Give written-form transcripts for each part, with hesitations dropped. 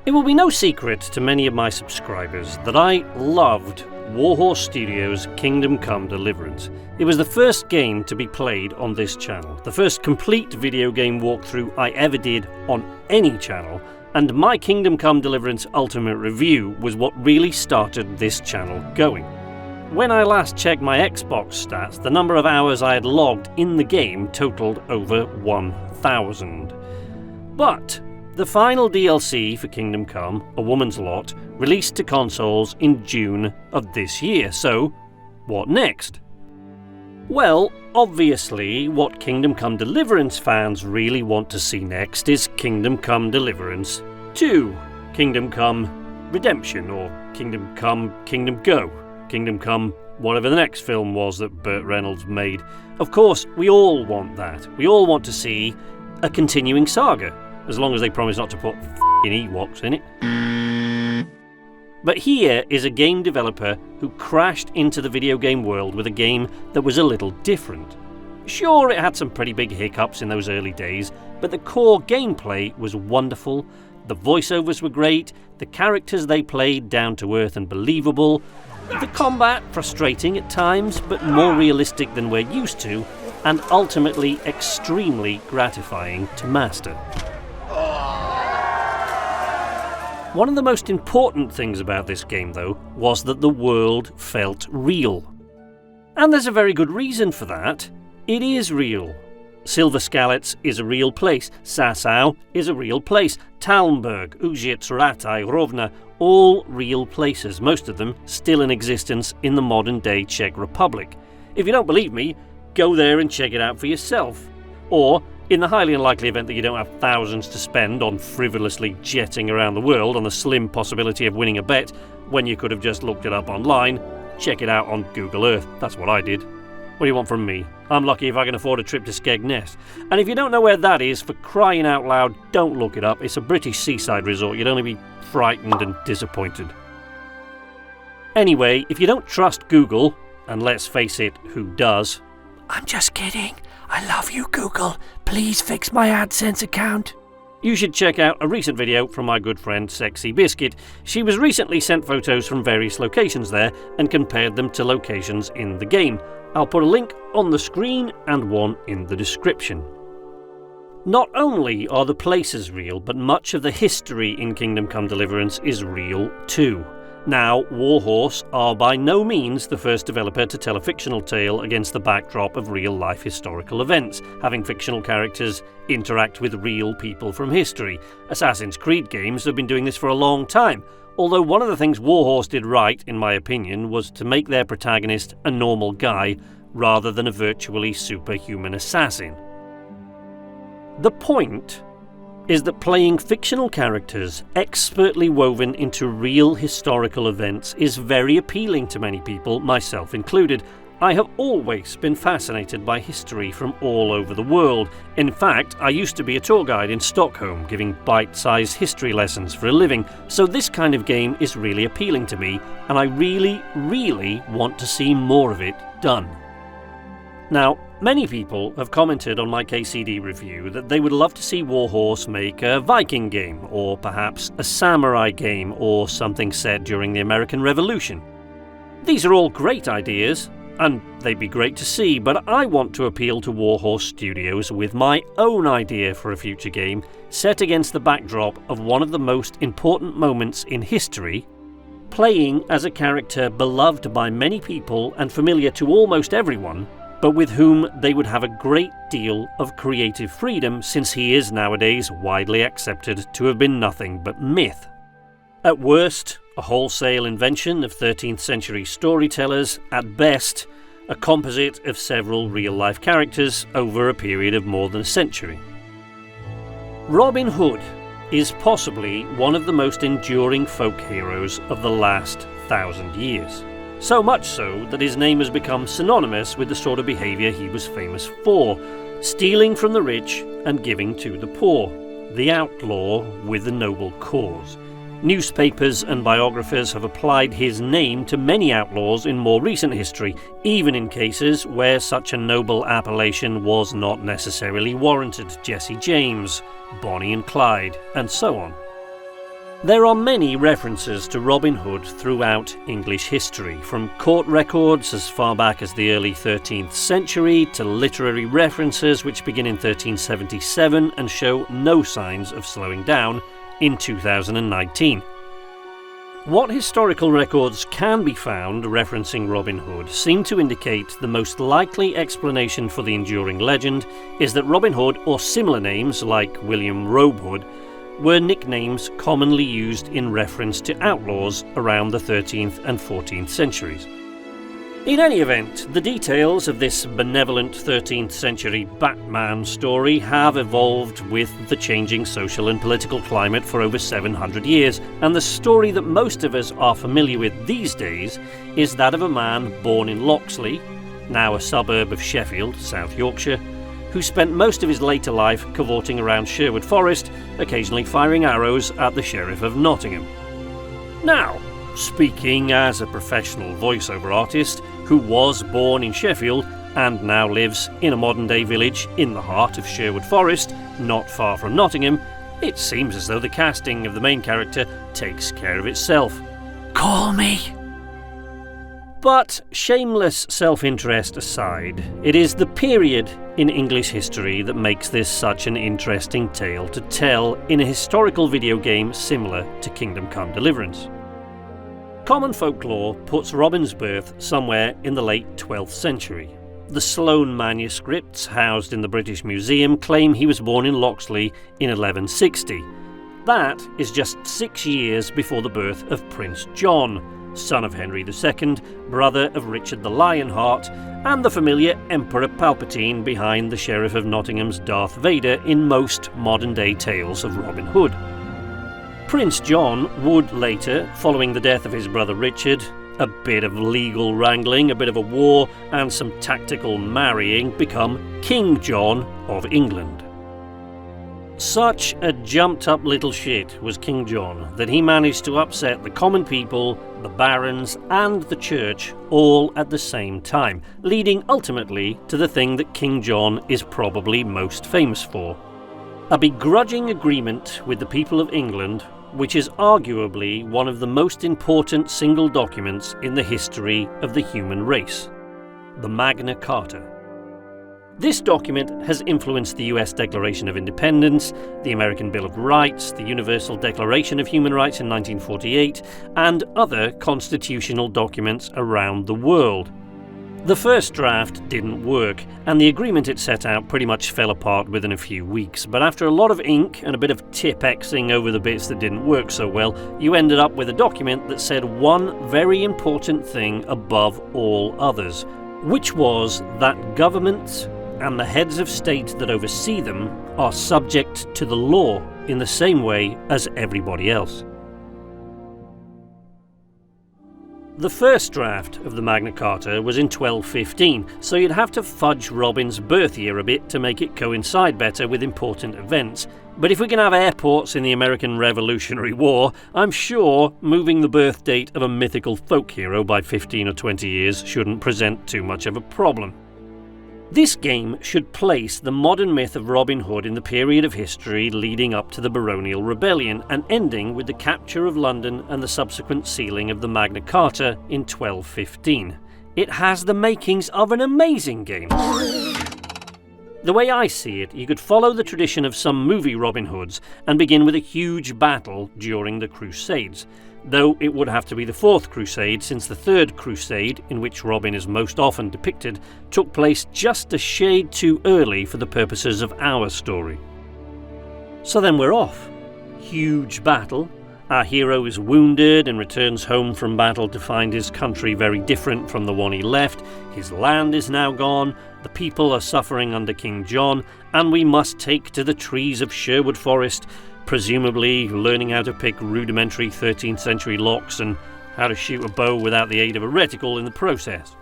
It will be no secret to many of my subscribers that I loved Warhorse Studios' Kingdom Come Deliverance. It was the first game to be played on this channel, the first complete video game walkthrough I ever did on any channel, and my Kingdom Come Deliverance Ultimate Review was what really started this channel going. When I last checked my Xbox stats, the number of hours I had logged in the game totaled over 1,000. But the final DLC for Kingdom Come, A Woman's Lot, released to consoles in June of this year, so what next? Well, obviously, what Kingdom Come Deliverance fans really want to see next is Kingdom Come Deliverance 2, Kingdom Come Redemption, or Kingdom Come Kingdom Go, Kingdom Come whatever the next film was that Burt Reynolds made. Of course, we all want that. We all want to see a continuing saga, as long as they promise not to put f***ing Ewoks in it. But here is a game developer who crashed into the video game world with a game that was a little different. Sure, it had some pretty big hiccups in those early days, but the core gameplay was wonderful, the voiceovers were great, the characters they played down to earth and believable, the combat frustrating at times, but more realistic than we're used to, and ultimately extremely gratifying to master. One of the most important things about this game, though, was that the world felt real. And there's a very good reason for that. It is real. Silver Skalitz is a real place, Sasau is a real place, Talmberg, Ujic, Rataj, Rovna, all real places, most of them still in existence in the modern-day Czech Republic. If you don't believe me, go there and check it out for yourself. Or, in the highly unlikely event that you don't have thousands to spend on frivolously jetting around the world on the slim possibility of winning a bet when you could have just looked it up online, check it out on Google Earth. That's what I did. What do you want from me? I'm lucky if I can afford a trip to Skegness. And if you don't know where that is, for crying out loud, don't look it up. It's a British seaside resort. You'd only be frightened and disappointed. Anyway, if you don't trust Google, and let's face it, who does? I'm just kidding. I love you, Google. Please fix my AdSense account. You should check out a recent video from my good friend Sexy Biscuit. She was recently sent photos from various locations there and compared them to locations in the game. I'll put a link on the screen and one in the description. Not only are the places real, but much of the history in Kingdom Come Deliverance is real too. Now, Warhorse are by no means the first developer to tell a fictional tale against the backdrop of real-life historical events, having fictional characters interact with real people from history. Assassin's Creed games have been doing this for a long time, although one of the things Warhorse did right, in my opinion, was to make their protagonist a normal guy rather than a virtually superhuman assassin. The point is that playing fictional characters expertly woven into real historical events is very appealing to many people, myself included. I have always been fascinated by history from all over the world. In fact, I used to be a tour guide in Stockholm, giving bite-sized history lessons for a living, so this kind of game is really appealing to me, and I really want to see more of it done. Now, many people have commented on my KCD review that they would love to see Warhorse make a Viking game, or perhaps a samurai game, or something set during the American Revolution. These are all great ideas, and they'd be great to see, but I want to appeal to Warhorse Studios with my own idea for a future game, set against the backdrop of one of the most important moments in history, playing as a character beloved by many people and familiar to almost everyone, but with whom they would have a great deal of creative freedom, since he is nowadays widely accepted to have been nothing but myth. At worst, a wholesale invention of 13th century storytellers, at best, a composite of several real-life characters over a period of more than a century. Robin Hood is possibly one of the most enduring folk heroes of the last 1,000 years. So much so that his name has become synonymous with the sort of behaviour he was famous for, stealing from the rich and giving to the poor, the outlaw with a noble cause. Newspapers and biographers have applied his name to many outlaws in more recent history, even in cases where such a noble appellation was not necessarily warranted. Jesse James, Bonnie and Clyde, and so on. There are many references to Robin Hood throughout English history, from court records as far back as the early 13th century to literary references which begin in 1377 and show no signs of slowing down in 2019. What historical records can be found referencing Robin Hood seem to indicate the most likely explanation for the enduring legend is that Robin Hood, or similar names like William Robe Hood, were nicknames commonly used in reference to outlaws around the 13th and 14th centuries. In any event, the details of this benevolent 13th century Batman story have evolved with the changing social and political climate for over 700 years, and the story that most of us are familiar with these days is that of a man born in Loxley, now a suburb of Sheffield, South Yorkshire, who spent most of his later life cavorting around Sherwood Forest, occasionally firing arrows at the Sheriff of Nottingham. Now, speaking as a professional voiceover artist who was born in Sheffield and now lives in a modern-day village in the heart of Sherwood Forest, not far from Nottingham, it seems as though the casting of the main character takes care of itself. Call me! But shameless self-interest aside, it is the period in English history that makes this such an interesting tale to tell in a historical video game similar to Kingdom Come Deliverance. Common folklore puts Robin's birth somewhere in the late 12th century. The Sloane manuscripts housed in the British Museum claim he was born in Loxley in 1160. That is just 6 years before the birth of Prince John, son of Henry II, brother of Richard the Lionheart, and the familiar Emperor Palpatine behind the Sheriff of Nottingham's Darth Vader in most modern-day tales of Robin Hood. Prince John would later, following the death of his brother Richard, a bit of legal wrangling, a bit of a war, and some tactical marrying, become King John of England. Such a jumped-up little shit was King John that he managed to upset the common people, the barons, and the church all at the same time, leading ultimately to the thing that King John is probably most famous for: a begrudging agreement with the people of England, which is arguably one of the most important single documents in the history of the human race, the Magna Carta. This document has influenced the US Declaration of Independence, the American Bill of Rights, the Universal Declaration of Human Rights in 1948, and other constitutional documents around the world. The first draft didn't work, and the agreement it set out pretty much fell apart within a few weeks, but after a lot of ink and a bit of tip-Xing over the bits that didn't work so well, you ended up with a document that said one very important thing above all others, which was that governments and the heads of state that oversee them are subject to the law in the same way as everybody else. The first draft of the Magna Carta was in 1215, so you'd have to fudge Robin's birth year a bit to make it coincide better with important events. But if we can have airports in the American Revolutionary War, I'm sure moving the birth date of a mythical folk hero by 15 or 20 years shouldn't present too much of a problem. This game should place the modern myth of Robin Hood in the period of history leading up to the Baronial Rebellion and ending with the capture of London and the subsequent sealing of the Magna Carta in 1215. It has the makings of an amazing game. The way I see it, you could follow the tradition of some movie Robin Hoods and begin with a huge battle during the Crusades, though it would have to be the Fourth Crusade, since the Third Crusade, in which Robin is most often depicted, took place just a shade too early for the purposes of our story. So then we're off. Huge battle. Our hero is wounded and returns home from battle to find his country very different from the one he left. His land is now gone, the people are suffering under King John, and we must take to the trees of Sherwood Forest, presumably learning how to pick rudimentary 13th century locks and how to shoot a bow without the aid of a reticle in the process.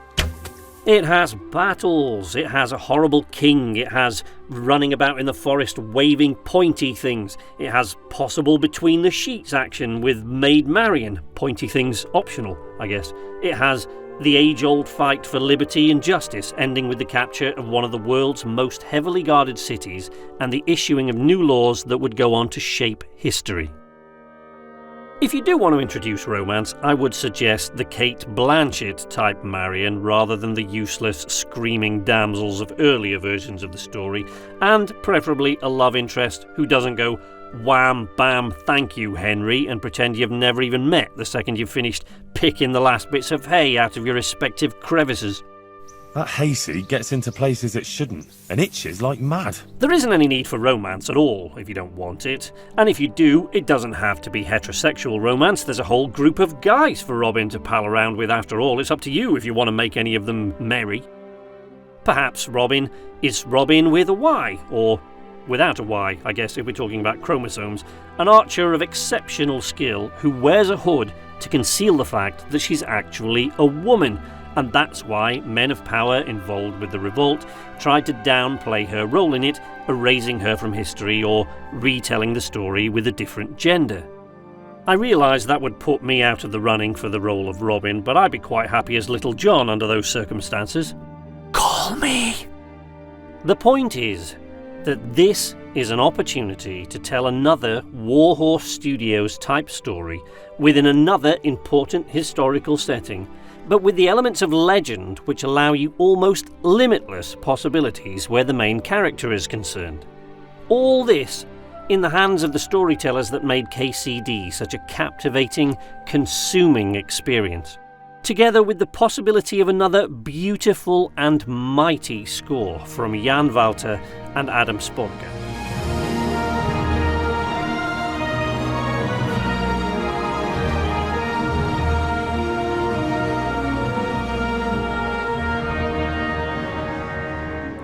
It has battles, it has a horrible king, it has running about in the forest waving pointy things, it has possible between the sheets action with Maid Marian, pointy things optional, I guess. It has the age-old fight for liberty and justice, ending with the capture of one of the world's most heavily guarded cities and the issuing of new laws that would go on to shape history. If you do want to introduce romance, I would suggest the Cate Blanchett type Marian rather than the useless, screaming damsels of earlier versions of the story, and preferably a love interest who doesn't go wham, bam, thank you, Henry, and pretend you've never even met the second you've finished picking the last bits of hay out of your respective crevices. That hayseed gets into places it shouldn't, and itches like mad. There isn't any need for romance at all if you don't want it, and if you do, it doesn't have to be heterosexual romance. There's a whole group of guys for Robin to pal around with after all. It's up to you if you want to make any of them merry. Perhaps Robin is Robin with a Y, or without a Y, I guess if we're talking about chromosomes, an archer of exceptional skill who wears a hood to conceal the fact that she's actually a woman. And that's why men of power involved with the revolt tried to downplay her role in it, erasing her from history or retelling the story with a different gender. I realise that would put me out of the running for the role of Robin, but I'd be quite happy as Little John under those circumstances. Call me! The point is that this is an opportunity to tell another Warhorse Studios type story within another important historical setting, but with the elements of legend which allow you almost limitless possibilities where the main character is concerned. All this in the hands of the storytellers that made KCD such a captivating, consuming experience, together with the possibility of another beautiful and mighty score from Jan Walter and Adam Sporka.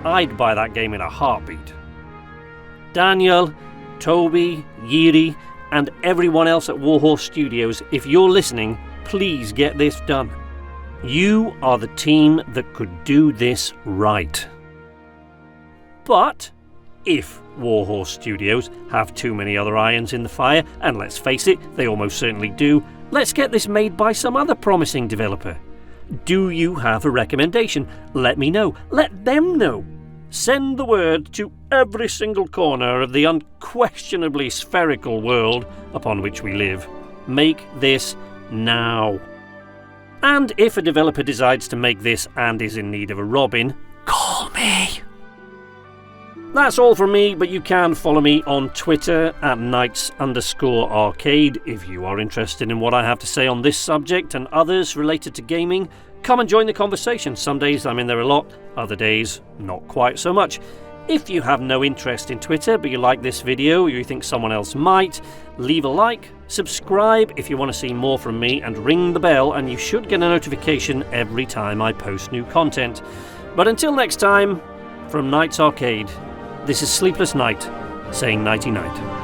I'd buy that game in a heartbeat. Daniel, Toby, Yiri, and everyone else at Warhorse Studios, if you're listening, please get this done. You are the team that could do this right. But if Warhorse Studios have too many other irons in the fire, and let's face it, they almost certainly do, let's get this made by some other promising developer. Do you have a recommendation? Let me know. Let them know. Send the word to every single corner of the unquestionably spherical world upon which we live. Make this now. And if a developer decides to make this and is in need of a Robin, call me. That's all from me, but you can follow me on Twitter at Knights_Arcade if you are interested in what I have to say on this subject and others related to gaming. Come and join the conversation. Some days I'm in there a lot, other days not quite so much. If you have no interest in Twitter but you like this video or you think someone else might, leave a like, subscribe if you want to see more from me, and ring the bell and you should get a notification every time I post new content. But until next time, from Knights Arcade, this is Sleepless Night saying nighty night.